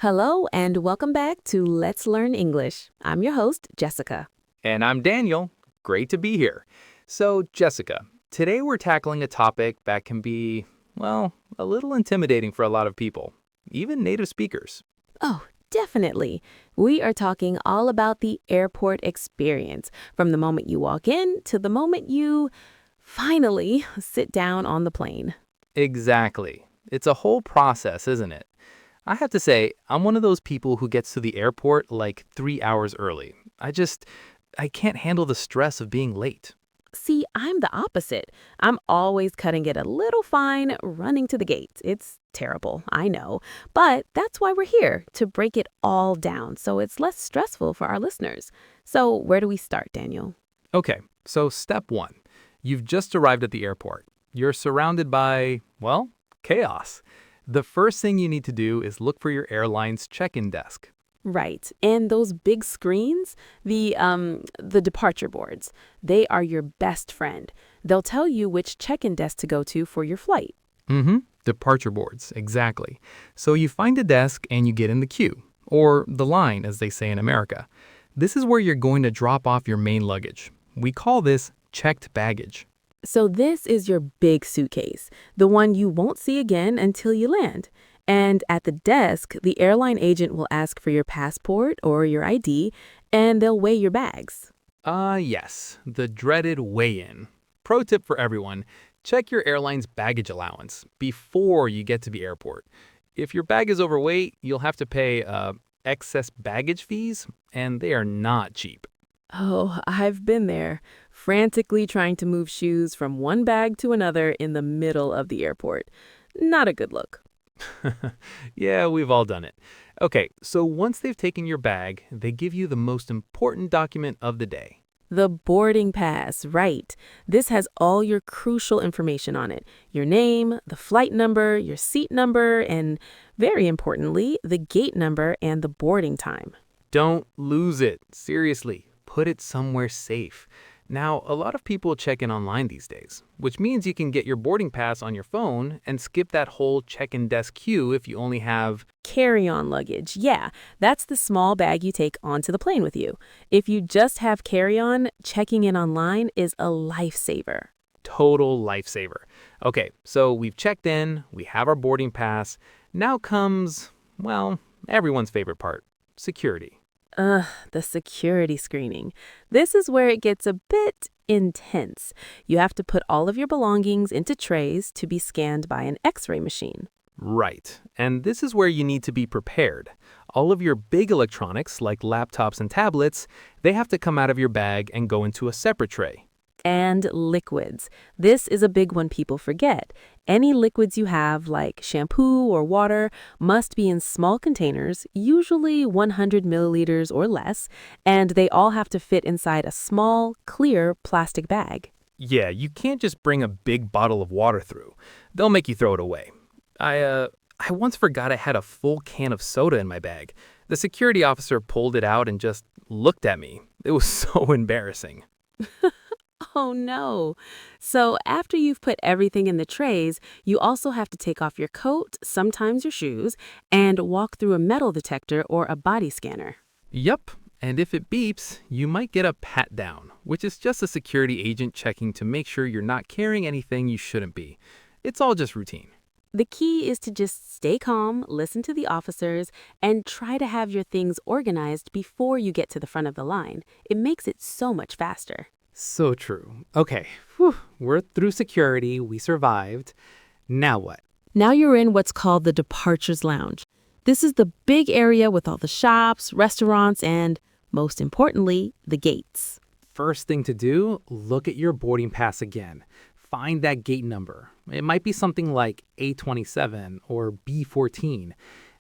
Hello and welcome back to Let's Learn English. I'm your host, Jessica. And I'm Daniel. Great to be here. So, Jessica, today we're tackling a topic that can be, well, a little intimidating for a lot of people, even native speakers. Oh, definitely. We are talking all about the airport experience, from the moment you walk in to the moment you finally sit down on the plane. Exactly. It's a whole process, isn't it? I have to say, I'm one of those people who gets to the airport like 3 hours early. I can't handle the stress of being late. See, I'm the opposite. I'm always cutting it a little fine, running to the gates. It's terrible, I know. But that's why we're here, to break it all down so it's less stressful for our listeners. So, where do we start, Daniel? Okay, so step one. You've just arrived at the airport. You're surrounded by, well, chaos. The first thing you need to do is look for your airline's check-in desk. Right. And those big screens, the departure boards, they are your best friend. They'll tell you which check-in desk to go to for your flight. Mm-hmm. Departure boards, exactly. So you find a desk and you get in the queue, or the line, as they say in America. This is where you're going to drop off your main luggage. We call this checked baggage. So this is your big suitcase, the one you won't see again until you land. And at the desk, the airline agent will ask for your passport or your ID, and they'll weigh your bags. Yes, the dreaded weigh-in. Pro tip for everyone, check your airline's baggage allowance before you get to the airport. If your bag is overweight, you'll have to pay excess baggage fees, and they are not cheap. Oh, I've been there, frantically trying to move shoes from one bag to another in the middle of the airport. Not a good look. Yeah, we've all done it. Okay, so once they've taken your bag, they give you the most important document of the day. The boarding pass, right. This has all your crucial information on it. Your name, the flight number, your seat number, and very importantly, the gate number and the boarding time. Don't lose it. Seriously, put it somewhere safe. Now, a lot of people check in online these days, which means you can get your boarding pass on your phone and skip that whole check-in desk queue if you only have Carry-on luggage. Yeah, that's the small bag you take onto the plane with you. If you just have carry-on, checking in online is a lifesaver. total lifesaver. Okay, so we've checked in, we have our boarding pass. Now comes, well, everyone's favorite part, security. Ugh, the security screening. This is where it gets a bit intense. You have to put all of your belongings into trays to be scanned by an x-ray machine. Right. And this is where you need to be prepared. All of your big electronics, like laptops and tablets, they have to come out of your bag and go into a separate tray. And liquids. This is a big one people forget. Any liquids you have, like shampoo or water, must be in small containers, usually 100 milliliters or less, and they all have to fit inside a small, clear plastic bag. Yeah, you can't just bring a big bottle of water through. They'll make you throw it away. I once forgot I had a full can of soda in my bag. The security officer pulled it out and just looked at me. It was so embarrassing. Oh no. So after you've put everything in the trays, you also have to take off your coat, sometimes your shoes, and walk through a metal detector or a body scanner. Yup, and if it beeps, you might get a pat down, which is just a security agent checking to make sure you're not carrying anything you shouldn't be. It's all just routine. The key is to just stay calm, listen to the officers, and try to have your things organized before you get to the front of the line. It makes it so much faster. So true. Okay, we're through security, we survived. Now what? Now you're in what's called the Departures Lounge. This is the big area with all the shops, restaurants, and, most importantly, the gates. First thing to do, look at your boarding pass again. Find that gate number. It might be something like A27 or B14.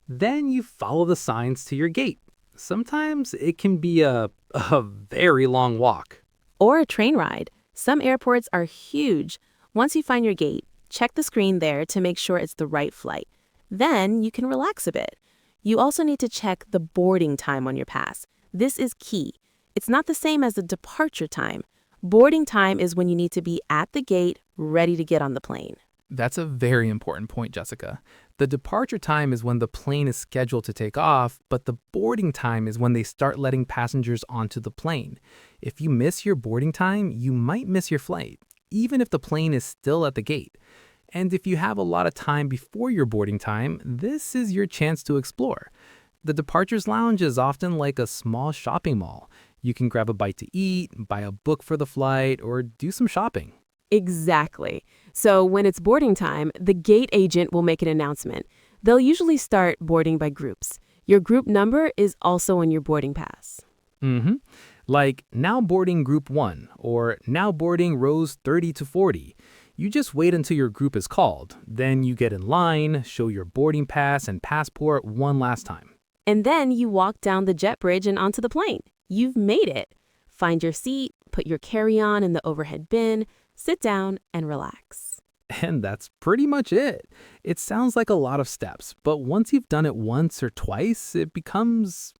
Then you follow the signs to your gate. Sometimes it can be a very long walk. Or a train ride. Some airports are huge. Once you find your gate, check the screen there to make sure it's the right flight. Then you can relax a bit. You also need to check the boarding time on your pass. This is key. It's not the same as the departure time. Boarding time is when you need to be at the gate, ready to get on the plane. That's a very important point, Jessica. The departure time is when the plane is scheduled to take off, but the boarding time is when they start letting passengers onto the plane. If you miss your boarding time, you might miss your flight, even if the plane is still at the gate. And if you have a lot of time before your boarding time, this is your chance to explore. The departures lounge is often like a small shopping mall. You can grab a bite to eat, buy a book for the flight, or do some shopping. Exactly. So when it's boarding time, the gate agent will make an announcement. They'll usually start boarding by groups. Your group number is also on your boarding pass. Mm-hmm. Like now boarding group 1 or now boarding rows 30 to 40. You just wait until your group is called. Then you get in line, show your boarding pass and passport one last time. And then you walk down the jet bridge and onto the plane. You've made it. Find your seat, put your carry-on in the overhead bin, sit down, and relax. And that's pretty much it. It sounds like a lot of steps, but once you've done it once or twice, it becomes,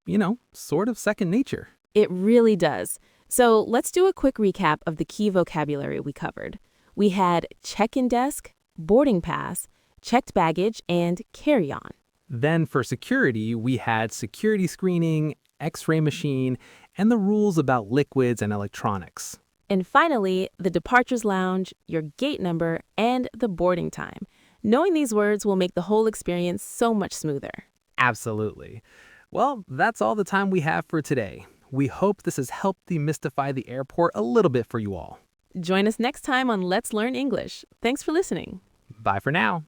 sort of second nature. It really does. So let's do a quick recap of the key vocabulary we covered. We had check-in desk, boarding pass, checked baggage, and carry-on. Then for security, we had security screening, X-ray machine, and the rules about liquids and electronics. And finally, the departures lounge, your gate number, and the boarding time. Knowing these words will make the whole experience so much smoother. Absolutely. Well, that's all the time we have for today. We hope this has helped demystify the airport a little bit for you all. Join us next time on Let's Learn English. Thanks for listening. Bye for now.